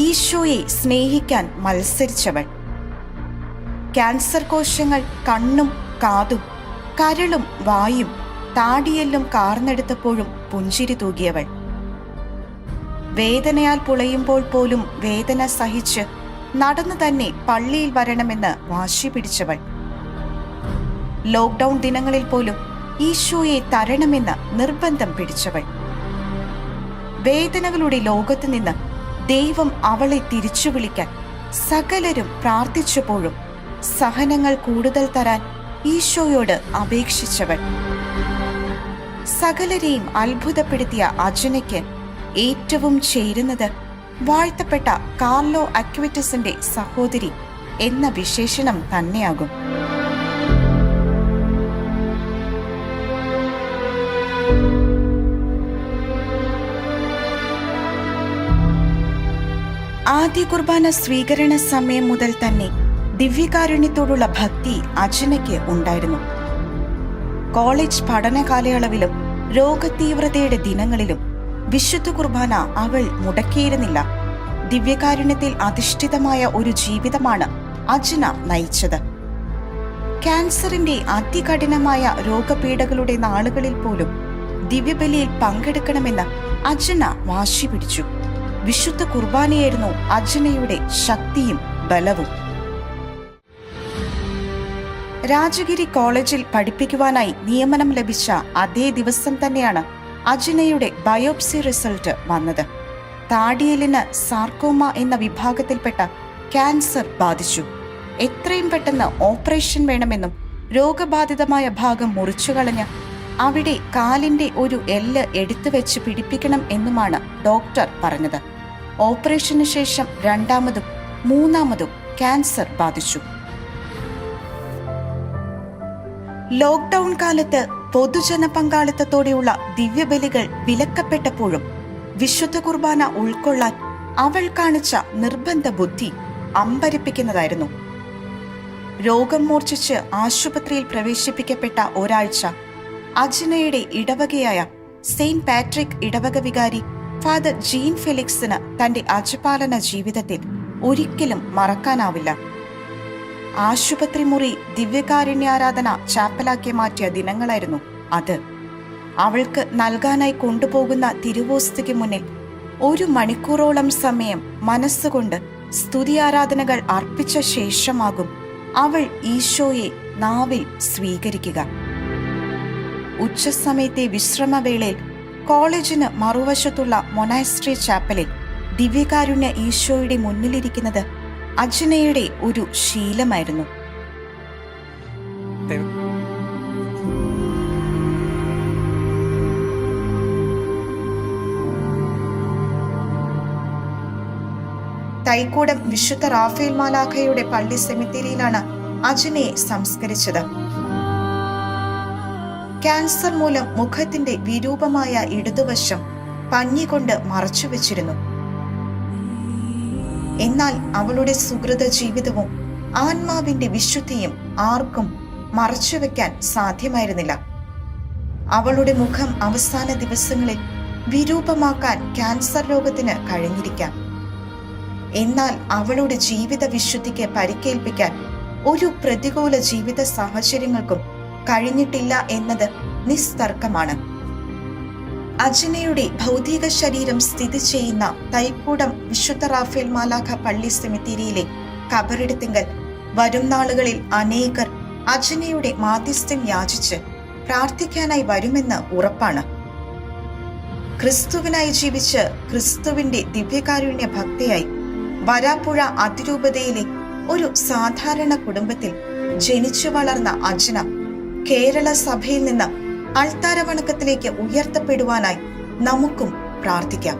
ഈശോയെ സ്നേഹിക്കാൻ മത്സരിച്ചവൾ. ക്യാൻസർ കോശങ്ങൾ കണ്ണും കാതും കരളും വായും താടിയെല്ലും കാർന്നെടുത്തപ്പോഴും പുഞ്ചിരി തൂകിയവൾ. വേദനയാൽ പുളയുമ്പോൾ പോലും വേദന സഹിച്ച് നടന്നു തന്നെ പള്ളിയിൽ വരണമെന്ന് വാശി പിടിച്ചവൾ. ലോക്ക്ഡൌൺ ദിനങ്ങളിൽ പോലും ഈശോയെ തരണമെന്ന് നിർബന്ധം പിടിച്ചവൾ. വേദനകളുടെ ലോകത്ത് നിന്ന് ദൈവം അവളെ തിരിച്ചു വിളിക്കാൻ സകലരും പ്രാർത്ഥിച്ചപ്പോഴും സഹനങ്ങൾ കൂടുതൽ തരാൻ ഈശോയോട് അപേക്ഷിച്ചവൾ. സകലരെയും അത്ഭുതപ്പെടുത്തിയ അജനയ്ക്ക് ഏറ്റവും ചേരുന്നത് വാഴ്ത്തപ്പെട്ട കാർലോ അക്വിറ്റസിന്റെ സഹോദരി എന്ന വിശേഷണം തന്നെയാകും. ആദ്യ കുർബാന സ്വീകരണ സമയം മുതൽ തന്നെ ദിവ്യകാരുണ്യത്തോടുള്ള ഭക്തി അജനയ്ക്ക് ഉണ്ടായിരുന്നു. കോളേജ് പഠന കാലയളവിലും രോഗതീവ്രതയുടെ ദിനങ്ങളിലും വിശുദ്ധ കുർബാന അവൾ മുടക്കിയിരുന്നില്ല. ദിവ്യകാരുണ്യത്തിൽ അധിഷ്ഠിതമായ ഒരു ജീവിതമാണ് അജന നയിച്ചത്. ക്യാൻസറിന്റെ അതികഠിനമായ രോഗപീഠകളുടെ നാളുകളിൽ പോലും ദിവ്യബലിയിൽ പങ്കെടുക്കണമെന്ന് അജന വാശി പിടിച്ചു. വിശുദ്ധ കുർബാനയായിരുന്നു അജനയുടെ ശക്തിയും ബലവും. രാജഗിരി കോളേജിൽ പഠിപ്പിക്കുവാനായി നിയമനം ലഭിച്ച അതേ ദിവസം തന്നെയാണ് അജനയുടെ ബയോപ്സി റിസൾട്ട് വന്നത്. താടിയെല്ലിന് സാർക്കോമ എന്ന വിഭാഗത്തിൽപ്പെട്ട ക്യാൻസർ ബാധിച്ചു. എത്രയും പെട്ടെന്ന് ഓപ്പറേഷൻ വേണമെന്നും രോഗബാധിതമായ ഭാഗം മുറിച്ചുകളഞ്ഞ് അവിടെ കാലിന്റെ ഒരു എല്ല് എടുത്തു വെച്ച് പിടിപ്പിക്കണം എന്നുമാണ് ഡോക്ടർ പറഞ്ഞത്. ഓപ്പറേഷന് ശേഷം രണ്ടാമതും മൂന്നാമതും ക്യാൻസർ ബാധിച്ചു. ലോക്ക്ഡൌൺ കാലത്ത് പൊതുജന പങ്കാളിത്തത്തോടെയുള്ള ദിവ്യബലികൾ വിലക്കപ്പെട്ടപ്പോഴും വിശുദ്ധ കുർബാന ഉൾക്കൊള്ളാൻ അവൾ കാണിച്ച നിർബന്ധ ബുദ്ധി അമ്പരിപ്പിക്കുന്നതായിരുന്നു. രോഗം മൂർച്ഛിച്ച് ആശുപത്രിയിൽ പ്രവേശിപ്പിക്കപ്പെട്ട ഒരാഴ്ച അജനയുടെ ഇടവകയായ സെയിന്റ് പാട്രിക് ഇടവക വികാരി ഫാദർ ജീൻ ഫെലിക്സിന് തന്റെ അജപാലന ജീവിതത്തിൽ ഒരിക്കലും മറക്കാനാവില്ല. ആശുപത്രി മുറി ദിവ്യകാരുണ്യാരാധന ചാപ്പലാക്കി മാറ്റിയ ദിനങ്ങളായിരുന്നു അത്. അവൾക്ക് നൽകാനായി കൊണ്ടുപോകുന്ന തിരുവോസ്തിക്ക് മുന്നിൽ 1 മണിക്കൂറോളം സമയം മനസ്സുകൊണ്ട് സ്തുതിയാരാധനകൾ അർപ്പിച്ച ശേഷമാകും അവൾ ഈശോയെ നാവിൽ സ്വീകരിക്കുക. ഉച്ചസമയത്തെ വിശ്രമവേളയിൽ കോളേജിന് മറുവശത്തുള്ള മൊനാസ്ട്രി ചാപ്പലിൽ ദിവ്യകാരുണ്യ ഈശോയുടെ മുന്നിലിരിക്കുന്നത് അജനയുടെ ഒരു ശീലമായിരുന്നു. തൈക്കൂടം വിശുദ്ധ റാഫേൽ മാലാഖയുടെ പള്ളി സെമിത്തേരിയിലാണ് അജനയെ സംസ്കരിച്ചത്. ക്യാൻസർ മൂലം മുഖത്തിന്റെ വിരൂപമായ ഇടതുവശം പഞ്ഞികൊണ്ട് മറച്ചുവെച്ചിരുന്നു. എന്നാൽ അവളുടെ സുഹൃത ജീവിതവും ആത്മാവിന്റെ വിശുദ്ധിയും ആർക്കും മറച്ചുവെക്കാൻ സാധ്യമായിരുന്നില്ല. അവളുടെ മുഖം അവസാന ദിവസങ്ങളിൽ വിരൂപമാക്കാൻ ക്യാൻസർ രോഗത്തിന് കഴിഞ്ഞിരിക്കാം. എന്നാൽ അവളുടെ ജീവിത വിശുദ്ധിക്ക് പരിക്കേൽപ്പിക്കാൻ ഒരു പ്രതികൂല ജീവിത സാഹചര്യങ്ങൾക്കും കഴിഞ്ഞിട്ടില്ല എന്നത് നിസ്തർക്കമാണ്. അജനയുടെ ഭൗതിക ശരീരം സ്ഥിതി ചെയ്യുന്ന തൈക്കൂടം വിശുദ്ധ റാഫേൽ മാലാഖ പള്ളി സെമിത്തേരിയിലെ കബറിടത്തിങ്കൽ വരും നാളുകളിൽ അനേകർ അജനയുടെ മാധ്യസ്ഥ്യം യാചിച്ച് പ്രാർത്ഥിക്കാനായി വരുമെന്ന് ഉറപ്പാണ്. ക്രിസ്തുവിനായി ജീവിച്ച് ക്രിസ്തുവിന്റെ ദിവ്യകാരുണ്യ ഭക്തയായി വരാപ്പുഴ അതിരൂപതയിലെ ഒരു സാധാരണ കുടുംബത്തിൽ ജനിച്ചു വളർന്ന അജന കേരള സഭയിൽ നിന്ന് അൾത്താര വണക്കത്തിലേക്ക് ഉയർത്തപ്പെടുവാനായി നമുക്കും പ്രാർത്ഥിക്കാം.